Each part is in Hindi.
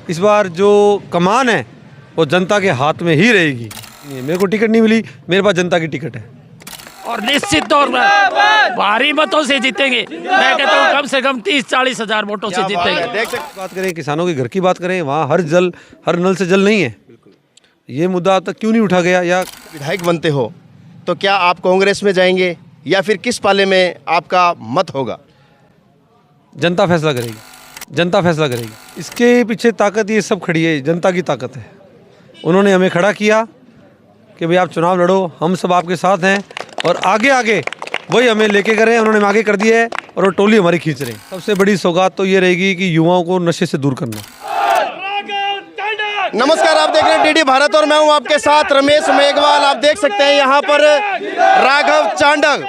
इस बार जो कमान है वो जनता के हाथ में ही रहेगी। मेरे को टिकट नहीं मिली, मेरे पास जनता की टिकट है और निश्चित तौर पर भारी मतों से जीतेंगे। मैं कहता हूँ कम से कम 30-40 हजार वोटों से जीतेंगे। देख सकते, बात करें किसानों के घर की बात करें, वहाँ हर नल से जल नहीं है। ये मुद्दा अब तक क्यों नहीं उठा गया? या विधायक बनते हो तो क्या आप कांग्रेस में जाएंगे या फिर किस पाले में आपका मत होगा? जनता फैसला करेगी, जनता फैसला करेगी। इसके पीछे ताकत ये सब खड़ी है, जनता की ताकत है। उन्होंने हमें खड़ा किया कि भाई आप चुनाव लड़ो, हम सब आपके साथ हैं, और आगे आगे वही हमें लेके कर रहे हैं। उन्होंने आगे कर दिया है और वो टोली हमारी खींच रहे हैं। सबसे बड़ी सौगात तो ये रहेगी कि युवाओं को नशे से दूर करना। नमस्कार, आप देख रहे हैं डीडी भारत और मैं हूं आपके साथ रमेश मेघवाल। आप देख सकते हैं यहाँ पर राघव चांडक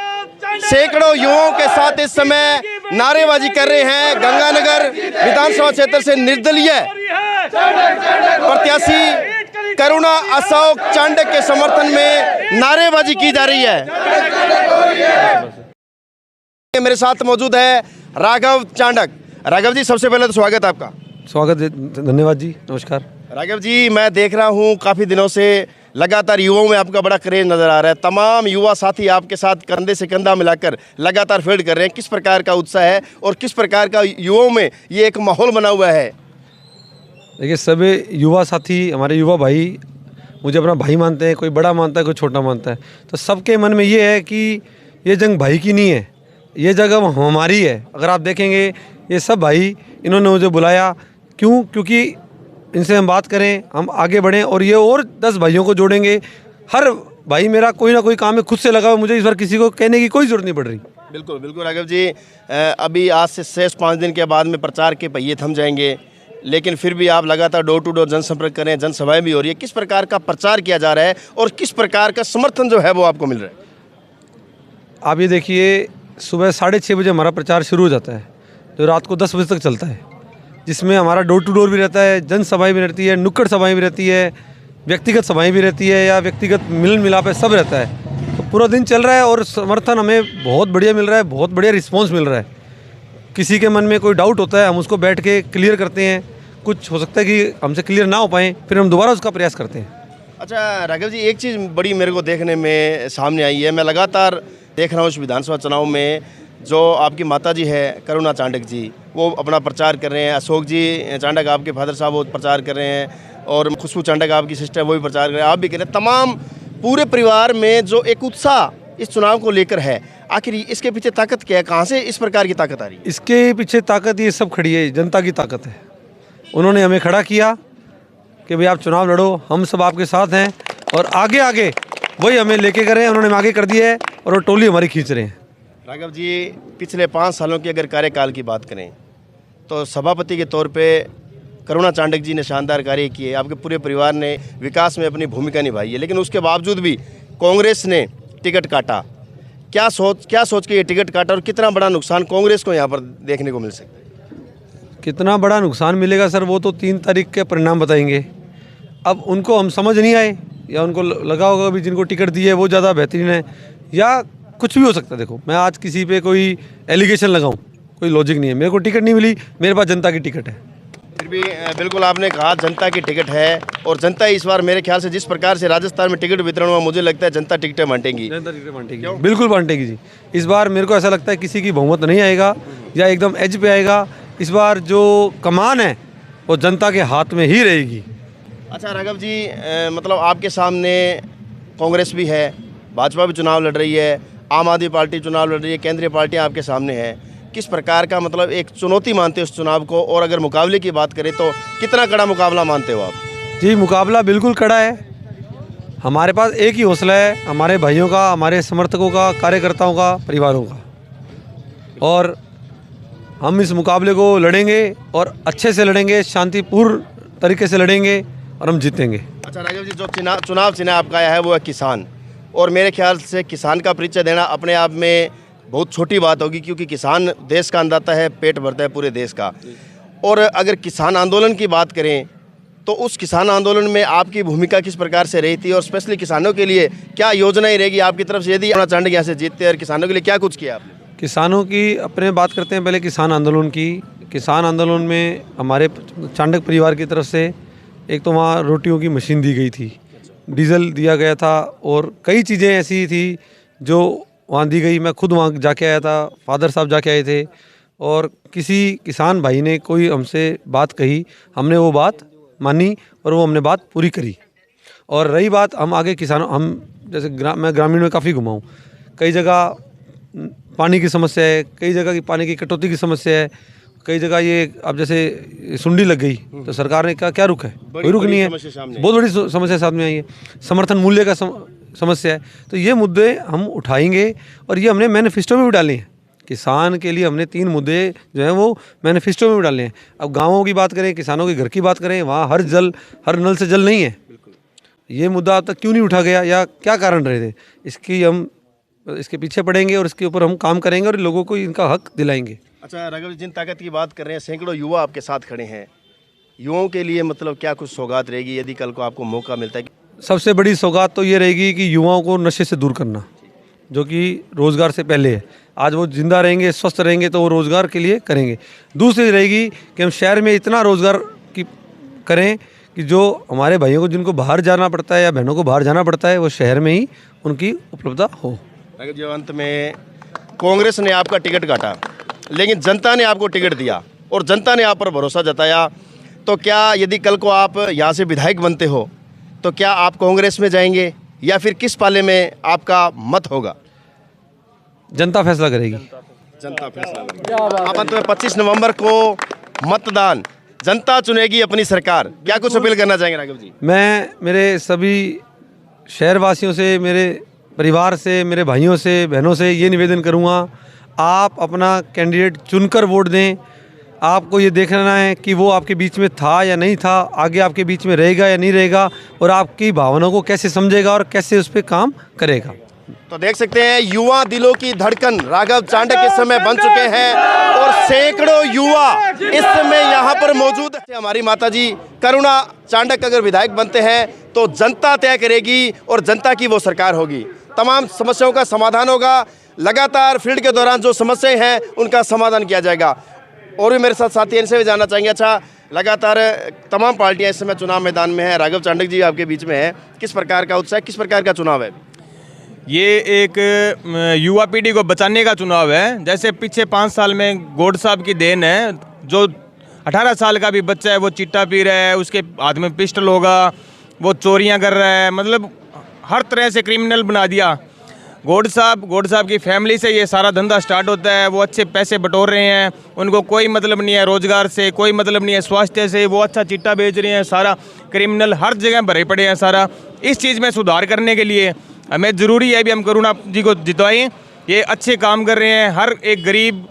सैकड़ों युवाओं के साथ इस समय नारेबाजी कर रहे हैं। गंगानगर विधानसभा क्षेत्र से निर्दलीय प्रत्याशी करुणा अशोक चांडक के समर्थन में नारेबाजी की जा रही है। मेरे साथ मौजूद है राघव चांडक। राघव जी, सबसे पहले तो स्वागत है आपका। स्वागत है, धन्यवाद जी, नमस्कार। राघव जी, मैं देख रहा हूँ काफ़ी दिनों से लगातार युवाओं में आपका बड़ा क्रेज नज़र आ रहा है। तमाम युवा साथी आपके साथ कंधे से कंधा मिलाकर लगातार फील्ड कर रहे हैं। किस प्रकार का उत्साह है और किस प्रकार का युवाओं में ये एक माहौल बना हुआ है? देखिए, सभी युवा साथी, हमारे युवा भाई मुझे अपना भाई मानते हैं। कोई बड़ा मानता है, कोई छोटा मानता है। तो सबके मन में ये है कि ये जंग भाई की नहीं है, ये जगह हमारी है। अगर आप देखेंगे ये सब भाई, इन्होंने मुझे बुलाया क्यों? क्योंकि इनसे हम बात करें, हम आगे बढ़ें और ये और 10 भाइयों को जोड़ेंगे। हर भाई मेरा कोई ना कोई काम में खुद से लगा हुआ, मुझे इस बार किसी को कहने की कोई ज़रूरत नहीं पड़ रही। बिल्कुल बिल्कुल राघव जी, अभी आज से शेष 5 दिन के बाद में प्रचार के पहिए थम जाएंगे, लेकिन फिर भी आप लगातार डोर टू डोर जनसंपर्क करें, जनसभाएं भी हो रही है। किस प्रकार का प्रचार किया जा रहा है और किस प्रकार का समर्थन जो है वो आपको मिल रहा है? आप ये देखिए, सुबह 6:30 बजे हमारा प्रचार शुरू हो जाता है, तो रात को 10 बजे तक चलता है, जिसमें हमारा डोर टू डोर भी रहता है, जनसभाएं भी रहती है, नुक्कड़ सभाएं भी रहती है, व्यक्तिगत सभाएं भी रहती है, या व्यक्तिगत मिलन मिलाप है, सब रहता है। तो पूरा दिन चल रहा है और समर्थन हमें बहुत बढ़िया मिल रहा है, बहुत बढ़िया रिस्पॉन्स मिल रहा है। किसी के मन में कोई डाउट होता है, हम उसको बैठ के क्लियर करते हैं। कुछ हो सकता है कि हमसे क्लियर ना हो पाए, फिर हम दोबारा उसका प्रयास करते हैं। अच्छा राघव जी, एक चीज़ बड़ी मेरे को देखने में सामने आई है। मैं लगातार देख रहा हूँ इस विधानसभा चुनाव में जो आपकी माता जी है करुणा चांडक जी, वो अपना प्रचार कर रहे हैं। अशोक जी चांडक आपके फादर साहब वो प्रचार कर रहे हैं, और खुशबू चांडक आपकी सिस्टर वो भी प्रचार कर रहे हैं, आप भी कर रहे हैं। तमाम पूरे परिवार में जो एक उत्साह इस चुनाव को लेकर है, आखिर इसके पीछे ताकत क्या है? कहाँ से इस प्रकार की ताकत आ रही है? इसके पीछे ताकत ये सब खड़ी है, जनता की ताकत है। उन्होंने हमें खड़ा किया कि भाई आप चुनाव लड़ो, हम सब आपके साथ हैं, और आगे आगे वही हमें लेके कर रहे हैं। उन्होंने आगे कर दिया है और वो टोली हमारी खींच रहे हैं। राघव जी, पिछले 5 सालों की अगर कार्यकाल की बात करें तो सभापति के तौर पे करुणा चांडक जी ने शानदार कार्य किए। आपके पूरे परिवार ने विकास में अपनी भूमिका निभाई है, लेकिन उसके बावजूद भी कांग्रेस ने टिकट काटा। क्या सोच के ये टिकट काटा और कितना बड़ा नुकसान कांग्रेस को यहाँ पर देखने को मिल सकता है? कितना बड़ा नुकसान मिलेगा सर, वो तो 3 तारीख के परिणाम बताएंगे। अब उनको हम समझ नहीं आए, या उनको लगा होगा भी जिनको टिकट दी है वो ज़्यादा बेहतरीन है, या कुछ भी हो सकता है। देखो, मैं आज किसी पे कोई एलिगेशन लगाऊं, कोई लॉजिक नहीं है। मेरे को टिकट नहीं मिली, मेरे पास जनता की टिकट है। फिर भी बिल्कुल आपने कहा जनता की टिकट है, और जनता इस बार मेरे ख्याल से जिस प्रकार से राजस्थान में टिकट वितरण हुआ, मुझे लगता है जनता टिकटें बांटेगी। जनता टिकटें बांटेगी, बिल्कुल बांटेगी जी। इस बार मेरे को ऐसा लगता है किसी की बहुमत नहीं आएगा या एकदम एज पे आएगा। इस बार जो कमान है वो जनता के हाथ में ही रहेगी। अच्छा राघव जी, मतलब आपके सामने कांग्रेस भी है, भाजपा भी चुनाव लड़ रही है, आम आदमी पार्टी चुनाव लड़ रही है, केंद्रीय पार्टियां आपके सामने हैं। किस प्रकार का मतलब एक चुनौती मानते हो इस चुनाव को? और अगर मुकाबले की बात करें तो कितना कड़ा मुकाबला मानते हो आप? जी, मुकाबला बिल्कुल कड़ा है। हमारे पास एक ही हौसला है, हमारे भाइयों का, हमारे समर्थकों का, कार्यकर्ताओं का, परिवारों का, और हम इस मुकाबले को लड़ेंगे और अच्छे से लड़ेंगे, शांतिपूर्ण तरीके से लड़ेंगे और हम जीतेंगे। अच्छा राघव जी, जो चुनाव चिन्ह आपका आया है वो है किसान, और मेरे ख्याल से किसान का परिचय देना अपने आप में बहुत छोटी बात होगी, क्योंकि किसान देश का अन्नदाता है, पेट भरता है पूरे देश का। और अगर किसान आंदोलन की बात करें तो उस किसान आंदोलन में आपकी भूमिका किस प्रकार से रही थी, और स्पेशली किसानों के लिए क्या योजनाएं रहेगी आपकी तरफ से यदि करुणा चांडक यहाँ से जीतते हैं, और किसानों के लिए क्या कुछ किया आपने? किसानों की अपने बात करते हैं पहले किसान आंदोलन की। किसान आंदोलन में हमारे चांडक परिवार की तरफ से एक तो वहाँ रोटियों की मशीन दी गई थी, डीजल दिया गया था और कई चीज़ें ऐसी थी जो वहाँ दी गई। मैं खुद वहाँ जाके आया था, फादर साहब जाके आए थे और किसी किसान भाई ने कोई हमसे बात कही, हमने वो बात मानी और वो हमने बात पूरी करी। और रही बात हम आगे किसानों, हम जैसे मैं ग्रामीण में काफ़ी घुमा हूँ, कई जगह पानी की समस्या है, कई जगह की पानी की कटौती की समस्या है, कई जगह ये अब जैसे सुंडी लग गई तो सरकार ने क्या रुक है, कोई रुक नहीं है, बहुत बड़ी समस्या साथ में आई है। समर्थन मूल्य का समस्या है। तो ये मुद्दे हम उठाएंगे और ये हमने मैनिफेस्टो में भी डाले हैं। किसान के लिए हमने 3 मुद्दे जो हैं वो मैनिफेस्टो में भी डाले हैं। अब गाँवों की बात करें, किसानों के घर की बात करें, वहाँ हर नल से जल नहीं है। ये मुद्दा अब तक क्यों नहीं उठा गया या क्या कारण रहे थे, इसके पीछे पड़ेंगे और इसके ऊपर हम काम करेंगे और लोगों को इनका हक दिलाएंगे। अच्छा राघव, जिन ताकत की बात कर रहे हैं, सैकड़ों युवा आपके साथ खड़े हैं, युवाओं के लिए मतलब क्या कुछ सौगात रहेगी यदि कल को आपको मौका मिलता है? सबसे बड़ी सौगात तो ये रहेगी कि युवाओं को नशे से दूर करना, जो कि रोज़गार से पहले है। आज वो जिंदा रहेंगे, स्वस्थ रहेंगे तो वो रोज़गार के लिए करेंगे। दूसरी रहेगी कि हम शहर में इतना रोज़गार की करें कि जो हमारे भाइयों को जिनको बाहर जाना पड़ता है या बहनों को बाहर जाना पड़ता है वो शहर में ही उनकी उपलब्धता हो। राघव जी, अंत में कांग्रेस ने आपका टिकट काटा लेकिन जनता ने आपको टिकट दिया और जनता ने आप पर भरोसा जताया, तो क्या यदि कल को आप यहाँ से विधायक बनते हो तो क्या आप कांग्रेस में जाएंगे या फिर किस पाले में आपका मत होगा? जनता फैसला करेगी। जनता फैसला करेगी। अब अंत में 25 नवंबर को मतदान, जनता चुनेगी अपनी सरकार, क्या कुछ अपील करना चाहेंगे राघव जी? मैं मेरे सभी शहरवासियों से, मेरे परिवार से, मेरे भाइयों से, बहनों से ये निवेदन करूँगा, आप अपना कैंडिडेट चुनकर वोट दें। आपको ये देखना है कि वो आपके बीच में था या नहीं था, आगे आपके बीच में रहेगा या नहीं रहेगा और आपकी भावनाओं को कैसे समझेगा और कैसे उस पर काम करेगा। तो देख सकते हैं युवा दिलों की धड़कन राघव चांडक इस समय बन चुके हैं और सैकड़ों युवा इस समय यहाँ पर मौजूद है। हमारी माताजी करुणा चांडक अगर विधायक बनते हैं तो जनता तय करेगी और जनता की वो सरकार होगी। तमाम समस्याओं का समाधान होगा। लगातार फील्ड के दौरान जो समस्याएं हैं उनका समाधान किया जाएगा। और भी मेरे साथ साथी इनसे भी जानना चाहेंगे। अच्छा, लगातार तमाम पार्टियां इस समय चुनाव मैदान में हैं, राघव चांडक जी आपके बीच में है, किस प्रकार का उत्साह, किस प्रकार का चुनाव है? ये एक युवा पीढ़ी को बचाने का चुनाव है। जैसे पीछे 5 साल में गौड़ साहब की देन है, जो 18 साल का भी बच्चा है वो चिट्टा पी रहा है, उसके हाथ में पिस्टल होगा, वो चोरियां कर रहा है, मतलब हर तरह से क्रिमिनल बना दिया। गौड़ साहब की फैमिली से ये सारा धंधा स्टार्ट होता है। वो अच्छे पैसे बटोर रहे हैं, उनको कोई मतलब नहीं है रोजगार से, कोई मतलब नहीं है स्वास्थ्य से, वो अच्छा चिट्टा बेच रहे हैं, सारा क्रिमिनल हर जगह भरे पड़े हैं सारा। इस चीज़ में सुधार करने के लिए हमें ज़रूरी है भी हम करुणा जी को जितवाएं। ये अच्छे काम कर रहे हैं, हर एक गरीब,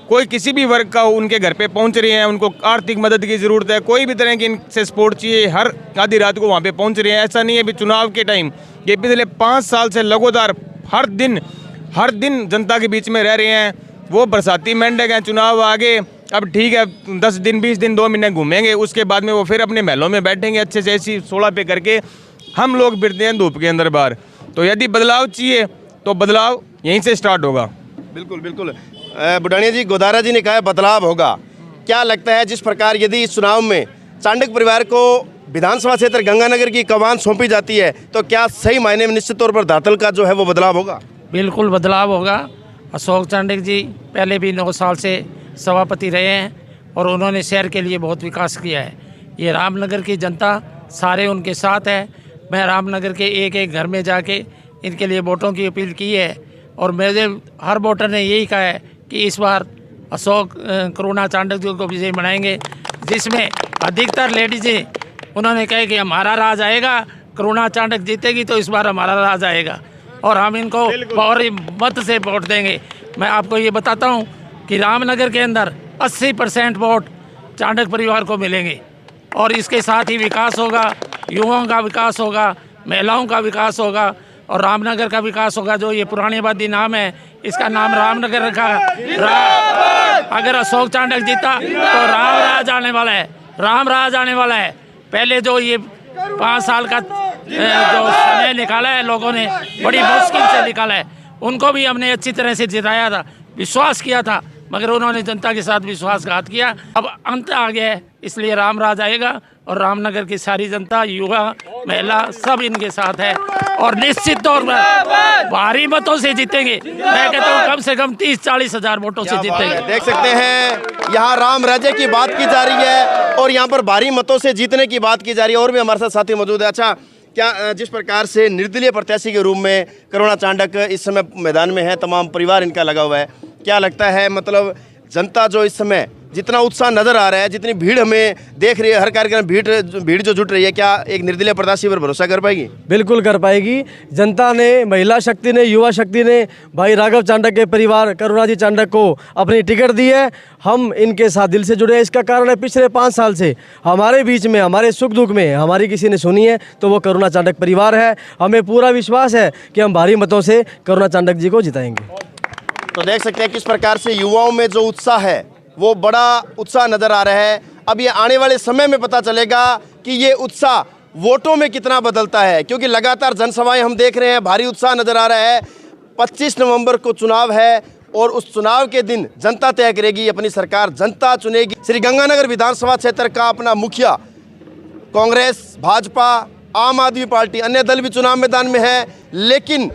कोई किसी भी वर्ग का उनके घर पे पहुंच रहे हैं, उनको आर्थिक मदद की ज़रूरत है, कोई भी तरह की इनसे सपोर्ट चाहिए, हर आधी रात को वहाँ पे पहुंच रहे हैं। ऐसा नहीं है भी चुनाव के टाइम, ये पिछले 5 साल से लगातार हर दिन जनता के बीच में रह रहे हैं। वो बरसाती मेंढक हैं, चुनाव आगे, अब ठीक है 10 दिन 20 दिन 2 महीने घूमेंगे, उसके बाद में वो फिर अपने महलों में बैठेंगे अच्छे से ऐसी 16 पे करके। हम लोग फिरते हैं धूप के अंदर बाहर। तो यदि बदलाव चाहिए तो बदलाव यहीं से स्टार्ट होगा। बिल्कुल बिल्कुल। बुढ़ानिया जी, गोदारा जी ने कहा है बदलाव होगा। क्या लगता है जिस प्रकार यदि इस चुनाव में चांडक परिवार को विधानसभा क्षेत्र गंगानगर की कमान सौंपी जाती है तो क्या सही मायने में निश्चित तौर पर दातल का जो है वो बदलाव होगा? बिल्कुल बदलाव होगा। अशोक चांडक जी पहले भी 9 साल से सभापति रहे हैं और उन्होंने शहर के लिए बहुत विकास किया है। ये रामनगर की जनता सारे उनके साथ है। मैं रामनगर के एक घर में जाके इनके लिए वोटों की अपील की है और मेरे हर वोटर ने यही कहा है कि इस बार अशोक करुणा चांडक जी को विजयी बनाएंगे, जिसमें अधिकतर लेडीजें उन्होंने कहा कि हमारा राज आएगा, करुणा चांडक जीतेगी तो इस बार हमारा राज आएगा और हम इनको और मत से वोट देंगे। मैं आपको ये बताता हूँ कि रामनगर के अंदर 80% वोट चांडक परिवार को मिलेंगे और इसके साथ ही विकास होगा, युवाओं का विकास होगा, महिलाओं का विकास होगा और रामनगर का विकास होगा। जो ये पुरानी आबादी नाम है, इसका नाम रामनगर रखा। अगर अशोक चांडक जीता तो राम राज आने वाला है, राम राज आने वाला है। पहले जो ये 5 साल का जो समय निकाला है लोगों ने, बड़ी मुश्किल से निकाला है, उनको भी हमने अच्छी तरह से जिताया था विश्वास किया था, मगर उन्होंने जनता के साथ विश्वासघात किया। अब अंत आ गया है, इसलिए राम राज आएगा और रामनगर की सारी जनता, युवा, महिला सब इनके साथ है और निश्चित तौर पर भारी मतों से जीतेंगे। मैं कहता हूँ कम से कम 30-40 हज़ार वोटों से जीतेंगे। देख सकते हैं यहाँ राम राज्य की बात की जा रही है और यहाँ पर भारी मतों से जीतने की बात की जा रही है। और भी हमारे साथ साथी मौजूद है। अच्छा, क्या जिस प्रकार से निर्दलीय प्रत्याशी के रूप में करुणा चांडक इस समय मैदान में है, तमाम परिवार इनका लगा हुआ है, क्या लगता है मतलब जनता जो इस समय जितना उत्साह नजर आ रहा है, जितनी भीड़ हमें देख रही है, हर कार्यक्रम भीड़ जो जुट रही है, क्या एक निर्दलीय प्रत्याशी पर भरोसा कर पाएगी? बिल्कुल कर पाएगी। जनता ने, महिला शक्ति ने, युवा शक्ति ने भाई राघव चांडक के परिवार करुणा जी चांडक को अपनी टिकट दी है। हम इनके साथ दिल से जुड़े हैं। इसका कारण है पिछले 5 साल से हमारे बीच में, हमारे सुख दुख में हमारी किसी ने सुनी है तो वो करुणा चांडक परिवार है। हमें पूरा विश्वास है कि हम भारी मतों से करुणा चांडक जी को जिताएंगे। तो देख सकते हैं किस प्रकार से युवाओं में जो उत्साह है वो बड़ा उत्साह नजर आ रहा है। अब ये आने वाले समय में पता चलेगा कि ये उत्साह वोटों में कितना बदलता है, क्योंकि लगातार जनसभाएं हम देख रहे हैं, भारी उत्साह नजर आ रहा है। 25 नवंबर को चुनाव है और उस चुनाव के दिन जनता तय करेगी अपनी सरकार, जनता चुनेगी। श्रीगंगानगर विधानसभा क्षेत्र का अपना मुखिया कांग्रेस, भाजपा, आम आदमी पार्टी, अन्य दल भी चुनाव मैदान में है, लेकिन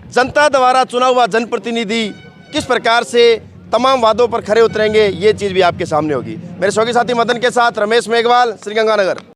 जनता द्वारा चुना हुआ जनप्रतिनिधि किस प्रकार से तमाम वादों पर खरे उतरेंगे, ये चीज़ भी आपके सामने होगी। मेरे सहयोगी साथी मदन के साथ रमेश मेघवाल, श्रीगंगानगर।